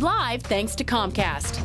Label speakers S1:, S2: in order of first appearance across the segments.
S1: live thanks to Comcast.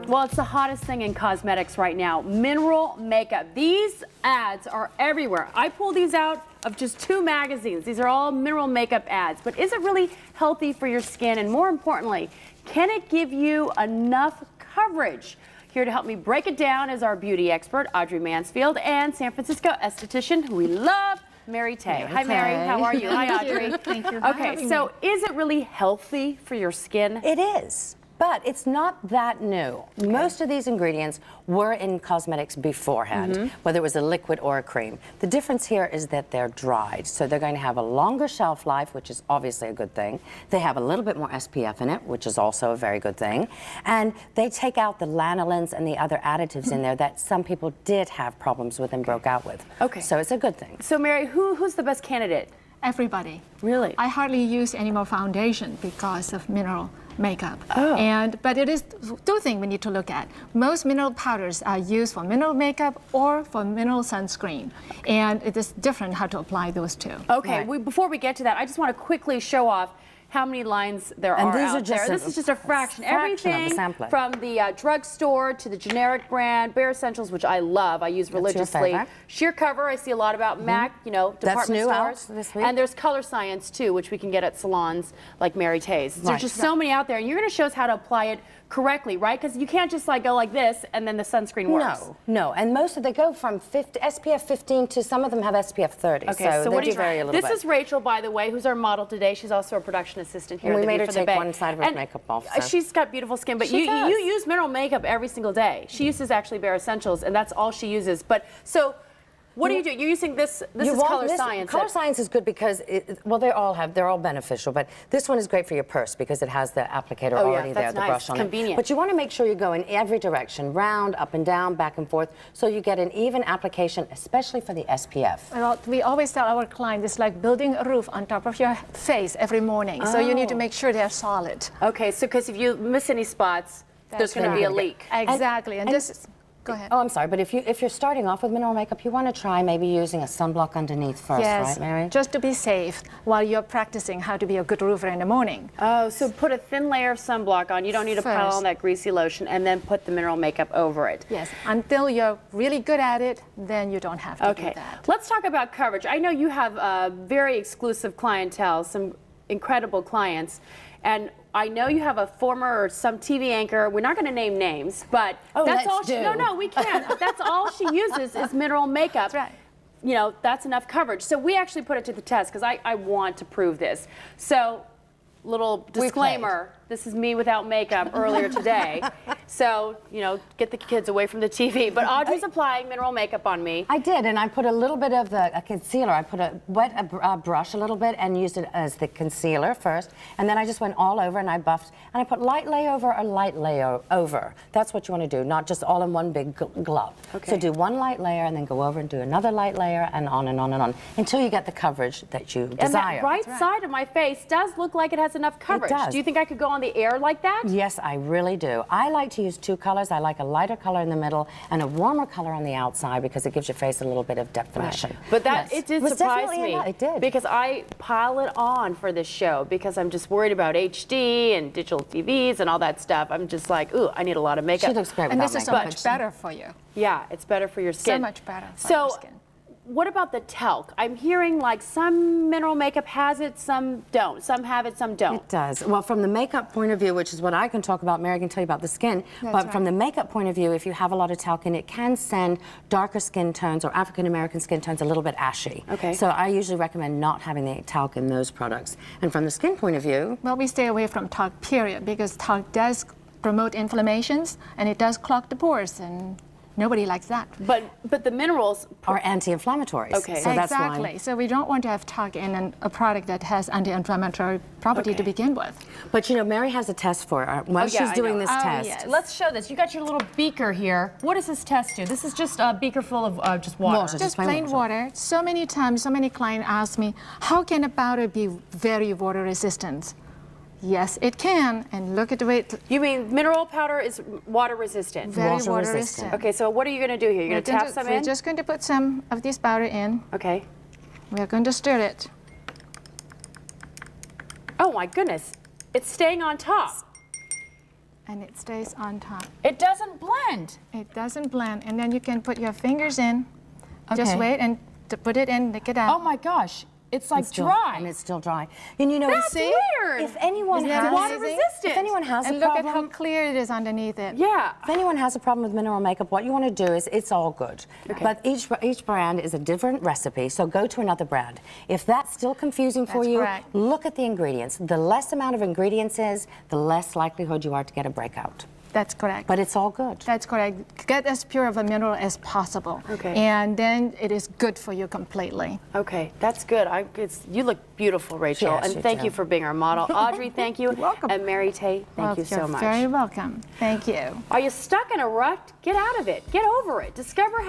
S2: Well, it's the hottest thing in cosmetics right now, mineral makeup. These ads are everywhere. I pulled these out of just 2 magazines. These are all mineral makeup ads. But is it really healthy for your skin? And more importantly, can it give you enough coverage? Here to help me break it down is our beauty expert, Audrey Mansfield, and San Francisco esthetician, who we love, Mary Tay. Hi, Mary. How are you? Hi, Audrey.
S3: Thank you.
S2: Okay, so is it really healthy for your skin?
S3: It is, but it's not that new. Okay. Most of these ingredients were in cosmetics beforehand, whether it was a liquid or a cream. The difference here is that they're dried, so they're going to have a longer shelf life, which is obviously a good thing. They have a little bit more SPF in it, which is also a very good thing. And they take out the lanolins and the other additives in there that some people did have problems with and broke out with. Okay. So it's a good thing.
S2: So Mary, who's the best candidate?
S4: Everybody.
S2: Really?
S4: I hardly use any more foundation because of mineral makeup. But it is 2 things we need to look at. Most mineral powders are used for mineral makeup or for mineral sunscreen. And it is different how to apply those 2.
S2: Okay, before we get to that, I just want to quickly show off how many lines there are out there. This is just a fraction. Everything from the drugstore to the generic brand, Bare Essentials, which I love, I use religiously. Sheer Cover, I see a lot about MAC, you know, department stores.
S3: This week.
S2: And there's Color Science too, which we can get at salons like Mary Tay's. There's just so many out there, and you're going to show us how to apply it correctly, right? Because you can't just like go like this and then the sunscreen works.
S3: No, and most of they go from SPF 15 to some of them have SPF 30.
S2: Okay, so what do you
S3: vary a little bit.
S2: This is Rachel, by the way, who's our model today. She's also a production assistant here.
S3: And
S2: at
S3: we
S2: the
S3: made her
S2: View from
S3: take
S2: the Bay.
S3: one side of her makeup off. So.
S2: She's got beautiful skin, but you use mineral makeup every single day. She uses actually Bare Essentials, and that's all she uses. But so. What do you do? You're using this is Color Science.
S3: Color Science is good because, they're all beneficial, but this one is great for your purse because it has the applicator already there, the brush on it.
S2: Convenient.
S3: But you want to make sure you go in every direction, round, up and down, back and forth, so you get an even application, especially for the SPF.
S4: Well, we always tell our clients it's like building a roof on top of your face every morning. So you need to make sure they're solid.
S2: Okay, so because if you miss any spots, there's going to be a leak.
S4: Exactly, and this is... Go ahead.
S3: Oh, I'm sorry, but if you're starting off with mineral makeup, you want to try maybe using a sunblock underneath first, right, Mary?
S4: Just to be safe while you're practicing how to be a good roofer in the morning.
S2: Oh, so put a thin layer of sunblock on. You don't need to pile on that greasy lotion, and then put the mineral makeup over it.
S4: Yes, until you're really good at it, then you don't have to do that.
S2: Let's talk about coverage. I know you have a very exclusive clientele, some incredible clients, and I know you have a former or some TV anchor. We're not going to name names, but that's all. No, we can't. That's all she uses is mineral makeup.
S4: That's right.
S2: You know, that's enough coverage. So we actually put it to the test because I want to prove this. So, little disclaimer. This is me without makeup earlier today. So, you know, get the kids away from the TV. But Audrey's applying mineral makeup on me.
S3: I did, and I put a little bit of a concealer. I put a brush a little bit and used it as the concealer first. And then I just went all over and I buffed. And I put light layer over a light layer over. That's what you want to do, not just all in one big glove. Okay. So do one light layer and then go over and do another light layer and on and on and on until you get the coverage that you desire.
S2: And that right side of my face does look like it has enough coverage.
S3: It does.
S2: Do you think I could go on the air like that?
S3: Yes, I really do. I like to use 2 colors. I like a lighter color in the middle and a warmer color on the outside because it gives your face a little bit of definition.
S2: Right. But that it did surprise me.
S3: It did.
S2: Because I pile it on for this show because I'm just worried about HD and digital TVs and all that stuff. I'm just like, ooh, I need a lot of makeup.
S3: She looks great
S4: and
S3: without
S4: this is
S3: makeup.
S4: so much better for you.
S2: Yeah, it's better for your skin.
S4: So much better for your skin.
S2: What about the talc? I'm hearing like some mineral makeup has it, some don't. Some have it, some don't.
S3: It does. Well, from the makeup point of view, which is what I can talk about, Mary can tell you about the skin, but from the makeup point of view, if you have a lot of talc in it, can send darker skin tones or African-American skin tones a little bit ashy. Okay. So I usually recommend not having the talc in those products. And from the skin point of view...
S4: Well, we stay away from talc, period, because talc does promote inflammations, and it does clog the pores, and nobody likes that.
S2: But the minerals
S3: are anti-inflammatories.
S2: Okay.
S3: So that's
S4: exactly.
S3: why.
S4: So we don't want to have talc in a product that has anti-inflammatory property to begin with.
S3: But you know, Mary has a test for her. While she's doing this test.
S2: Yes. Let's show this. You got your little beaker here. What does this test do? This is just a beaker full of just water.
S4: Just plain water. So many times, so many clients ask me, how can a powder be very water resistant? Yes, it can, and look at the way
S2: You mean mineral powder is water resistant?
S4: Very water resistant.
S2: Okay, so what are you going to do here? You're going to tap some in?
S4: We're just going to put some of this powder in.
S2: Okay.
S4: We're going to stir it.
S2: Oh my goodness. It's staying on top.
S4: And it stays on top.
S5: It doesn't blend.
S4: It doesn't blend, and then you can put your fingers in. Just
S5: Okay.
S4: wait and to put it in, lick it out.
S5: Oh my gosh, it's like
S3: Still-
S5: dry.
S3: And it's still dry. And you know,
S2: That's weird.
S3: if anyone
S4: Isn't that
S3: has
S2: water
S4: amazing?
S2: resistant.
S3: if anyone has
S4: And
S3: a
S4: look
S3: problem,
S4: at how clear it is underneath it.
S2: Yeah.
S3: if anyone has a problem with mineral makeup, what you want to do is it's all good. But each brand is a different recipe, so go to another brand. If that's still confusing for
S4: That's
S3: you,
S4: correct.
S3: look at the ingredients. The less amount of ingredients is, the less likelihood you are to get a breakout.
S4: That's correct.
S3: But it's all good.
S4: That's correct. Get as pure of a mineral as possible.
S2: Okay.
S4: And then it is good for you completely.
S2: Okay, that's good. You look beautiful, Rachel,
S3: Yes,
S2: and
S3: you
S2: thank
S3: do.
S2: you for being our model. Audrey, thank you.
S4: You're welcome.
S2: And Mary Tay, thank you so
S4: You're
S2: much.
S4: very welcome. Thank you.
S2: Are you stuck in a rut? Get out of it. Get over it. Discover how